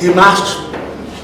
démarche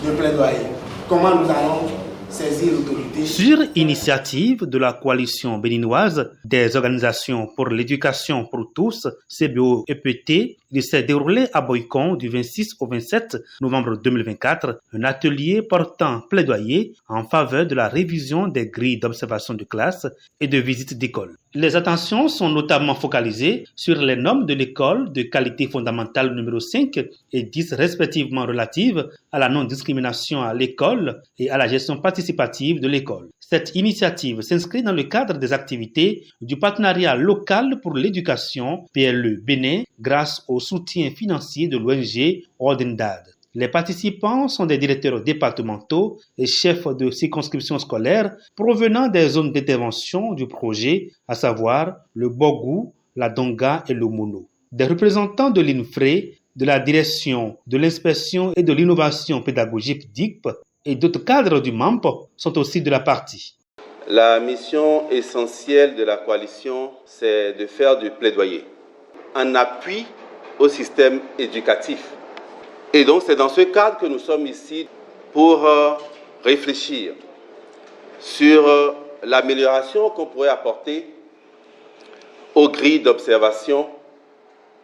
de plaidoyer. Comment nous allons saisir l'autorité. Sur initiative de la coalition béninoise des organisations pour l'éducation pour tous, CBO-EPT, il s'est déroulé à Boycon du 26 au 27 novembre 2024 un atelier portant plaidoyer en faveur de la révision des grilles d'observation de classe et de visite d'école. Les attentions sont notamment focalisées sur les normes de l'école de qualité fondamentale numéro 5 et 10 respectivement relatives à la non-discrimination à l'école et à la gestion participative de l'école. Cette initiative s'inscrit dans le cadre des activités du partenariat local pour l'éducation PLE Bénin grâce au soutien financier de l'ONG Ordendad. Les participants sont des directeurs départementaux et chefs de circonscriptions scolaires provenant des zones d'intervention du projet, à savoir le Bogou, la Donga et le Mono. Des représentants de l'INFRE, de la direction de l'inspection et de l'innovation pédagogique DICP et d'autres cadres du MAMP sont aussi de la partie. La mission essentielle de la coalition, c'est de faire du plaidoyer en appui au système éducatif. Et donc c'est dans ce cadre que nous sommes ici pour réfléchir sur l'amélioration qu'on pourrait apporter aux grilles d'observation,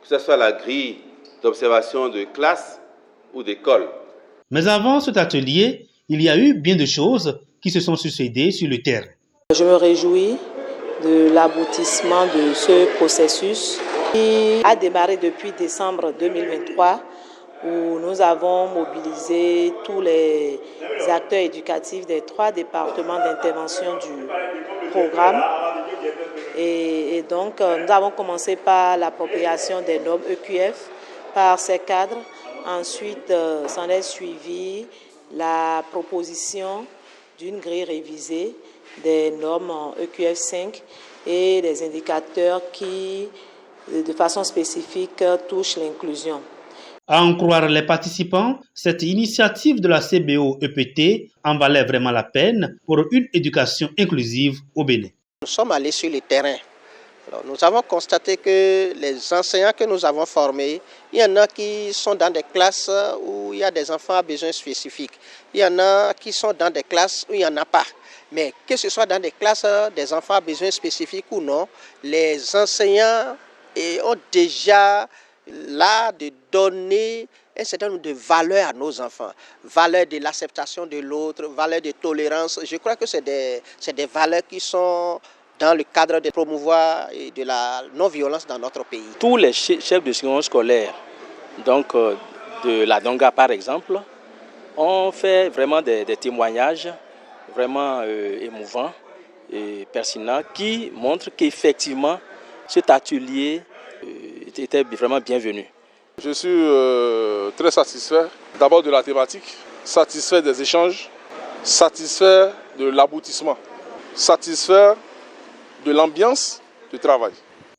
que ce soit la grille d'observation de classe ou d'école. Mais avant cet atelier, il y a eu bien de choses qui se sont succédées sur le terrain. Je me réjouis de l'aboutissement de ce processus qui a démarré depuis décembre 2023 où nous avons mobilisé tous les acteurs éducatifs des 3 départements d'intervention du programme. Et donc, nous avons commencé par l'appropriation des normes EQF par ces cadres. Ensuite, s'en est suivi la proposition d'une grille révisée des normes en EQF 5 et des indicateurs qui, de façon spécifique, touchent l'inclusion. À en croire les participants, cette initiative de la CBO-EPT en valait vraiment la peine pour une éducation inclusive au Bénin. Nous sommes allés sur le terrain. Alors, nous avons constaté que les enseignants que nous avons formés, il y en a qui sont dans des classes où il y a des enfants à besoins spécifiques. Il y en a qui sont dans des classes où il n'y en a pas. Mais que ce soit dans des classes des enfants à besoins spécifiques ou non, les enseignants ont déjà l'art de donner un certain nombre de valeurs à nos enfants. Valeurs de l'acceptation de l'autre, valeurs de tolérance. Je crois que c'est des valeurs qui sont dans le cadre de promouvoir et de la non-violence dans notre pays. Tous les chefs de section scolaire, donc de la Donga par exemple, ont fait vraiment des témoignages vraiment émouvants et pertinents qui montrent qu'effectivement cet atelier était vraiment bienvenu. Je suis très satisfait d'abord de la thématique, satisfait des échanges, satisfait de l'aboutissement, satisfait de l'ambiance de travail.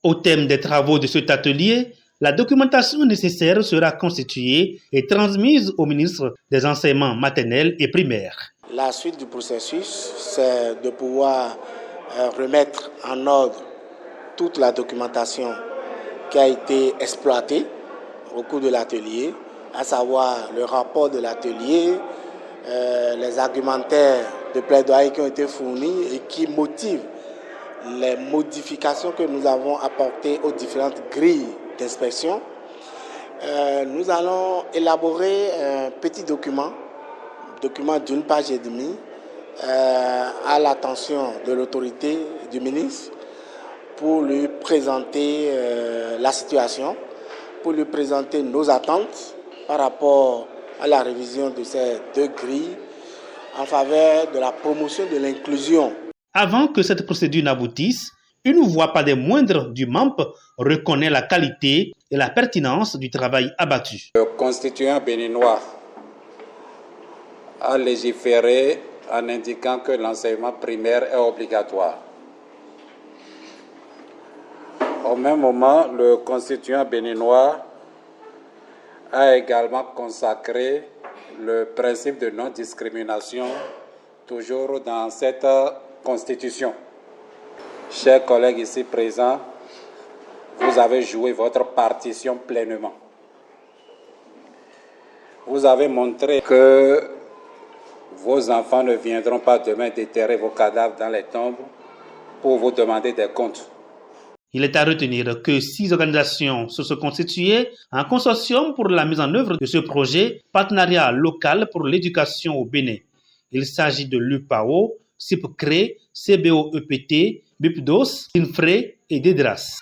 Au thème des travaux de cet atelier, la documentation nécessaire sera constituée et transmise au ministre des Enseignements maternels et primaires. La suite du processus, c'est de pouvoir remettre en ordre toute la documentation qui a été exploitée au cours de l'atelier, à savoir le rapport de l'atelier, les argumentaires de plaidoyer qui ont été fournis et qui motivent les modifications que nous avons apportées aux différentes grilles d'inspection. Nous allons élaborer un petit document d'une page et demie à l'attention de l'autorité du ministre pour lui présenter la situation, pour lui présenter nos attentes par rapport à la révision de ces 2 grilles en faveur de la promotion de l'inclusion. Avant que cette procédure n'aboutisse, une voix pas des moindres du MAMP reconnaît la qualité et la pertinence du travail abattu. Le constituant béninois a légiféré en indiquant que l'enseignement primaire est obligatoire. Au même moment, le constituant béninois a également consacré le principe de non-discrimination, toujours dans cette Constitution. Chers collègues ici présents, vous avez joué votre partition pleinement. Vous avez montré que vos enfants ne viendront pas demain déterrer vos cadavres dans les tombes pour vous demander des comptes. Il est à retenir que 6 organisations se sont constituées en consortium pour la mise en œuvre de ce projet Partenariat local pour l'éducation au Bénin. Il s'agit de l'UPAO, CIPCRE, CBO-EPT, BIPDOS, INFRE et DEDRAS.